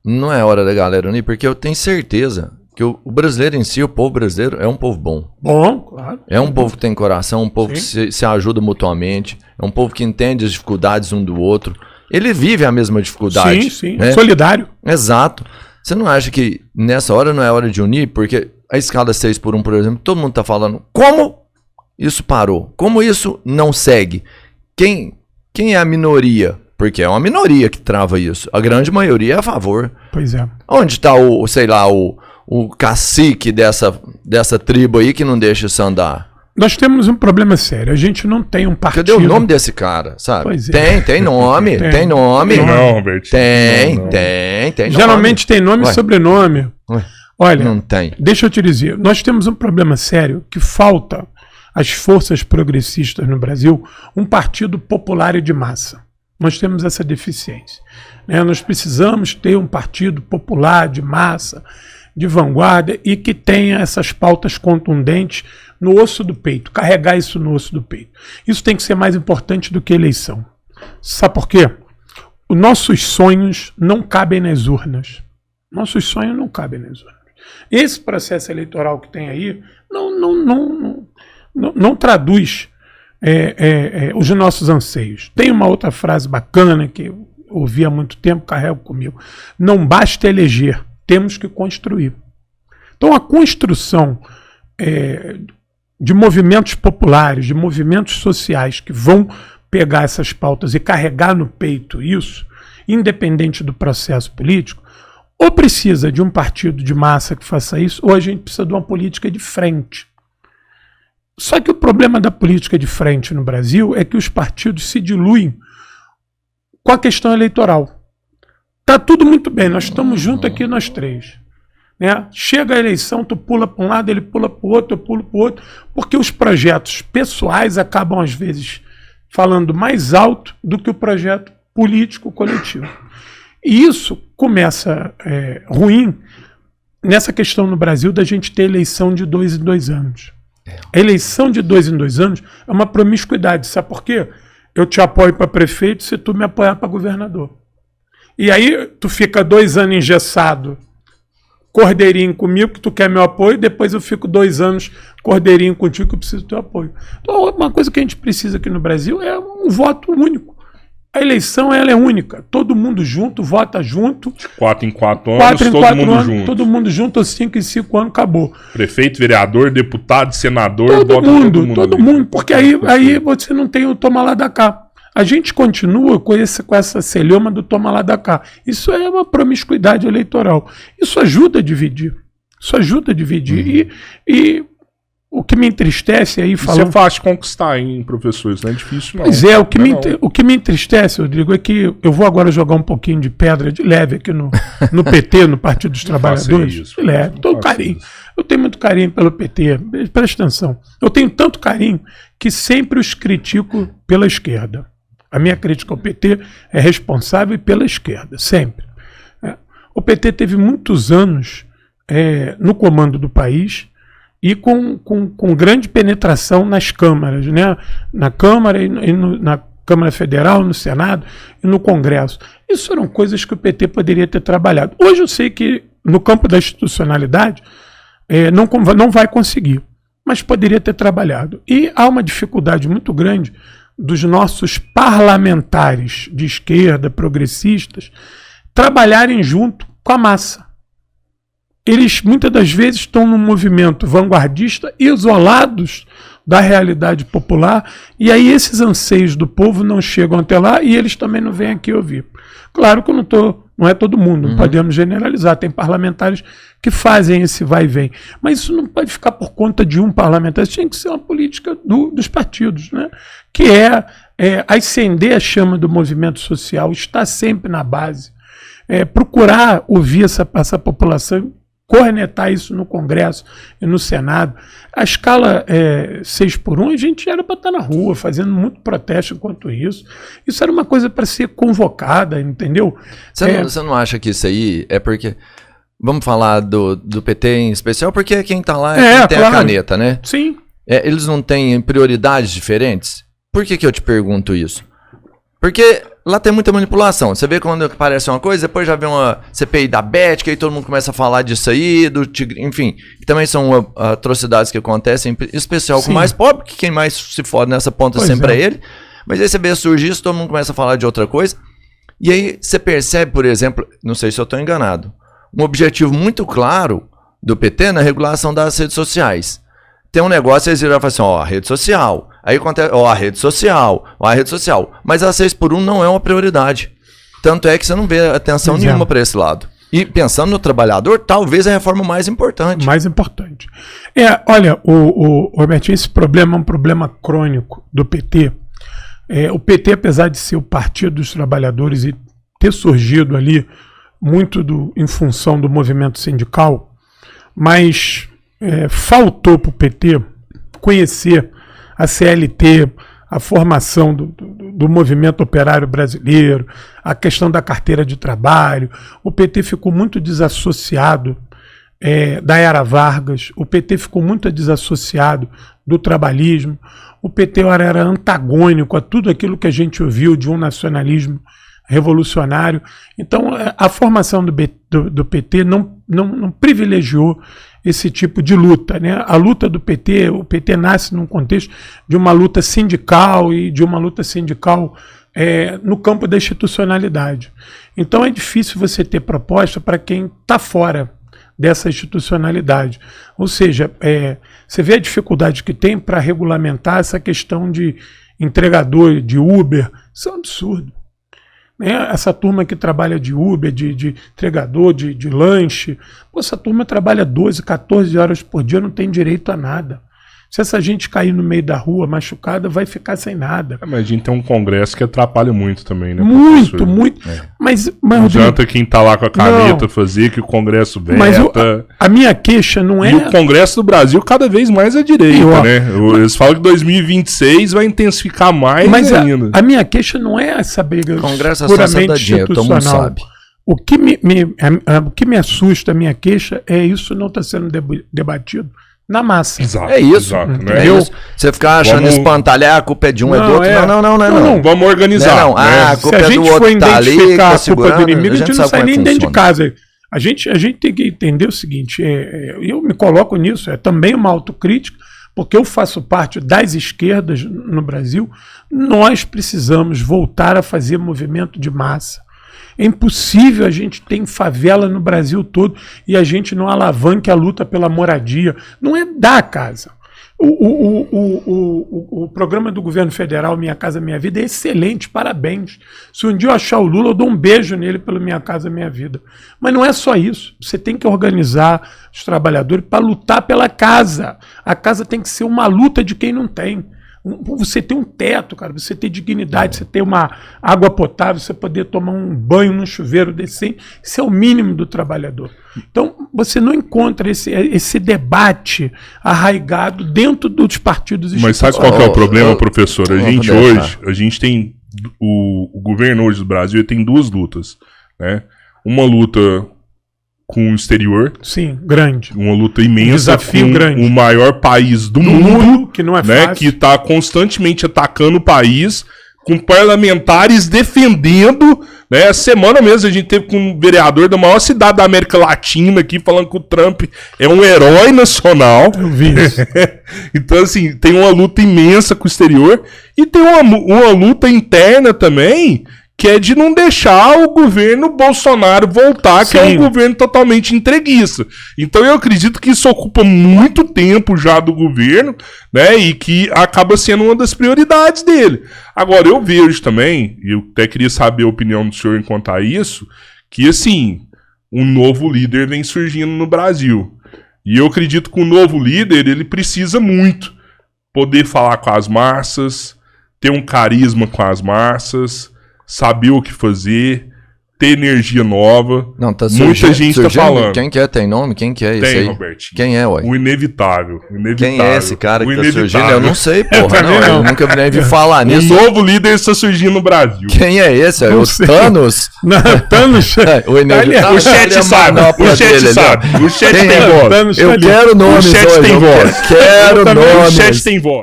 não é hora da galera unir, porque eu tenho certeza que o brasileiro em si, o povo brasileiro, é um povo bom. Bom, claro. É um povo que tem coração, um povo que se ajuda mutuamente, é um povo que entende as dificuldades um do outro. Ele vive a mesma dificuldade. Sim, sim. Né? Solidário. Exato. Você não acha que nessa hora não é hora de unir? Porque a escala 6x1, por exemplo, todo mundo está falando como isso parou? Como isso não segue? Quem é a minoria? Porque é uma minoria que trava isso. A grande maioria é a favor. Pois é. Onde está o cacique dessa tribo aí que não deixa isso andar? Nós temos um problema sério. A gente não tem um partido... Cadê o nome desse cara, sabe? Pois é. Tem nome. Tem nome. Não, Robert. Tem nome. Geralmente tem nome e sobrenome. Ué, Olha, não tem. deixa eu te dizer. Nós temos um problema sério que falta às forças progressistas no Brasil um partido popular e de massa. Nós temos essa deficiência. Né? Nós precisamos ter um partido popular, de massa, de vanguarda e que tenha essas pautas contundentes no osso do peito, carregar isso no osso do peito. Isso tem que ser mais importante do que eleição. Sabe por quê? Os nossos sonhos não cabem nas urnas. Nossos sonhos não cabem nas urnas. Esse processo eleitoral que tem aí não traduz os nossos anseios. Tem uma outra frase bacana que eu ouvi há muito tempo, carrego comigo. Não basta eleger, temos que construir. Então a construção de movimentos populares, de movimentos sociais que vão pegar essas pautas e carregar no peito isso, independente do processo político, ou precisa de um partido de massa que faça isso, ou a gente precisa de uma política de frente. Só que o problema da política de frente no Brasil é que os partidos se diluem com a questão eleitoral. Tá tudo muito bem, nós estamos juntos aqui, nós três. Né? Chega a eleição, tu pula para um lado, ele pula para o outro, eu pulo para o outro, porque os projetos pessoais acabam, às vezes, falando mais alto do que o projeto político coletivo. E isso começa ruim nessa questão no Brasil da gente ter eleição de 2 em 2 anos. A eleição de 2 em 2 anos é uma promiscuidade. Sabe por quê? Eu te apoio para prefeito se tu me apoiar para governador. E aí tu fica 2 anos engessado, cordeirinho comigo, que tu quer meu apoio, depois eu fico 2 anos cordeirinho contigo, que eu preciso do teu apoio. Então, uma coisa que a gente precisa aqui no Brasil é um voto único. A eleição ela é única. Todo mundo junto, vota junto. De 4 em 4 anos, todo mundo junto. Todo mundo junto, ou 5 em 5 anos, acabou. Prefeito, vereador, deputado, senador, todo mundo. Porque aí você não tem o toma lá da cá. A gente continua com essa celeuma do toma lá da cá. Isso é uma promiscuidade eleitoral. Isso ajuda a dividir. E o que me entristece aí falando... Isso é fácil de conquistar, hein, professor? Isso não é difícil, não. Pois é, o que me entristece, Rodrigo, é que eu vou agora jogar um pouquinho de pedra de leve aqui no PT, no Partido dos Trabalhadores. Isso, leve, todo carinho. Isso. Eu tenho muito carinho pelo PT, presta atenção. Eu tenho tanto carinho que sempre os critico pela esquerda. A minha crítica ao PT é responsável pela esquerda, sempre. O PT teve muitos anos no comando do país, e com grande penetração nas câmaras, né? Na Câmara na Câmara Federal, no Senado e no Congresso. Isso eram coisas que o PT poderia ter trabalhado. Hoje eu sei que no campo da institucionalidade não vai conseguir, mas poderia ter trabalhado. E há uma dificuldade muito grande dos nossos parlamentares de esquerda, progressistas, trabalharem junto com a massa. Eles muitas das vezes estão num movimento vanguardista, isolados da realidade popular, e aí esses anseios do povo não chegam até lá e eles também não vêm aqui ouvir. Claro que não é todo mundo, não podemos generalizar, tem parlamentares que fazem esse vai e vem, mas isso não pode ficar por conta de um parlamentar, isso tem que ser uma política dos partidos, né? Que acender a chama do movimento social, estar sempre na base, procurar ouvir essa população, cornetar isso no Congresso e no Senado. A escala 6x1, a gente era para estar na rua, fazendo muito protesto enquanto isso. Isso era uma coisa para ser convocada, entendeu? Você não acha que isso aí é porque... Vamos falar do PT em especial, porque é quem está lá quem tem a caneta, né? Sim. Eles não têm prioridades diferentes? Por que eu te pergunto isso? Porque lá tem muita manipulação. Você vê quando aparece uma coisa, depois já vem uma CPI da Bet, que aí todo mundo começa a falar disso aí, do Tigre, enfim, que também são atrocidades que acontecem, em especial com o mais pobre, que quem mais se fode nessa ponta sempre é ele. Mas aí você vê surgir isso, todo mundo começa a falar de outra coisa. E aí você percebe, por exemplo, não sei se eu estou enganado, um objetivo muito claro do PT na regulação das redes sociais. Tem um negócio, eles viram e falam assim, ó, a rede social. Aí acontece, ó, a rede social, ó, a rede social. Mas a 6x1 não é uma prioridade. Tanto é que você não vê atenção nenhuma para esse lado. E pensando no trabalhador, talvez a reforma mais importante. Mais importante. Olha, Robertinho, esse problema é um problema crônico do PT. O PT, apesar de ser o Partido dos Trabalhadores e ter surgido ali muito em função do movimento sindical, mas faltou para o PT conhecer a CLT, a formação do movimento operário brasileiro, a questão da carteira de trabalho. O PT ficou muito desassociado da era Vargas, o PT ficou muito desassociado do trabalhismo, o PT era antagônico a tudo aquilo que a gente ouviu de um nacionalismo revolucionário. Então, a formação do PT não privilegiou esse tipo de luta, né? A luta do PT, o PT nasce num contexto de uma luta sindical e de uma luta sindical no campo da institucionalidade. Então é difícil você ter proposta para quem está fora dessa institucionalidade. Ou seja, você vê a dificuldade que tem para regulamentar essa questão de entregador de Uber. Isso é um absurdo. Essa turma que trabalha de Uber, de entregador, de lanche, essa turma trabalha 12, 14 horas por dia, não tem direito a nada. Se essa gente cair no meio da rua machucada, vai ficar sem nada. Mas a gente tem um congresso que atrapalha muito também, né? Muito, muito. Mas não adianta quem tá lá com a caneta fazer que o congresso veta. Mas a minha queixa não é... E o congresso do Brasil cada vez mais é direita, né? Eles falam que 2026 vai intensificar mais ainda. A minha queixa não é essa briga congresso puramente dinheiro, todo mundo sabe. O que me assusta, a minha queixa, é isso não estar sendo debatido na massa. Exato, é isso. Exato, né? Você ficar achando espantalhar, a culpa é de um, é do outro. Não. Vamos organizar. Não. A culpa é do outro. Se a gente for identificar a culpa do inimigo, a gente não sai nem dentro de casa. A gente tem que entender o seguinte, eu me coloco nisso, é também uma autocrítica, porque eu faço parte das esquerdas no Brasil. Nós precisamos voltar a fazer movimento de massa. É impossível a gente ter favela no Brasil todo e a gente não alavanque a luta pela moradia. Não é da casa. O programa do governo federal Minha Casa Minha Vida é excelente, parabéns. Se um dia eu achar o Lula, eu dou um beijo nele pelo Minha Casa Minha Vida. Mas não é só isso. Você tem que organizar os trabalhadores para lutar pela casa. A casa tem que ser uma luta de quem não tem. Você ter um teto, cara, você ter dignidade, você ter uma água potável, você poder tomar um banho num chuveiro decente, isso é o mínimo do trabalhador. Então, você não encontra esse debate arraigado dentro dos partidos. Mas sabe qual que é o problema, professor? A gente tem, o governo hoje do Brasil tem duas lutas, né? Uma luta com o exterior. Sim, grande. Uma luta imensa. Desafio com grande. O maior país do mundo, que não é né, fácil. que está constantemente atacando o país, com parlamentares defendendo, né? Essa semana mesmo a gente teve com um vereador da maior cidade da América Latina aqui, falando que o Trump é um herói nacional. Eu vi isso. Então, assim, tem uma luta imensa com o exterior e tem uma luta interna também, que é de não deixar o governo Bolsonaro voltar, que é um governo totalmente entreguista. Então eu acredito que isso ocupa muito tempo já do governo, né, e que acaba sendo uma das prioridades dele. Agora, eu vejo também, e eu até queria saber a opinião do senhor quanto a isso, que, assim, um novo líder vem surgindo no Brasil. E eu acredito que o novo líder, ele precisa muito poder falar com as massas, ter um carisma com as massas, saber o que fazer, ter energia nova. Não, tá muita gente tá falando. Quem que é? Tem nome? Quem que é esse aí? Robertinho. Quem é, ué? O inevitável. Quem é esse cara que tá surgindo? Eu não sei, Eu porra. Eu nunca nem vi falar Um nisso. novo líder está surgindo no Brasil. Quem é esse? É o Thanos? Não, Thanos. O inevitável. O chat sabe. O chat sabe. O chat tem voz. Eu quero nomes hoje. O chat tem voz. Quero nomes. O chat tem voz.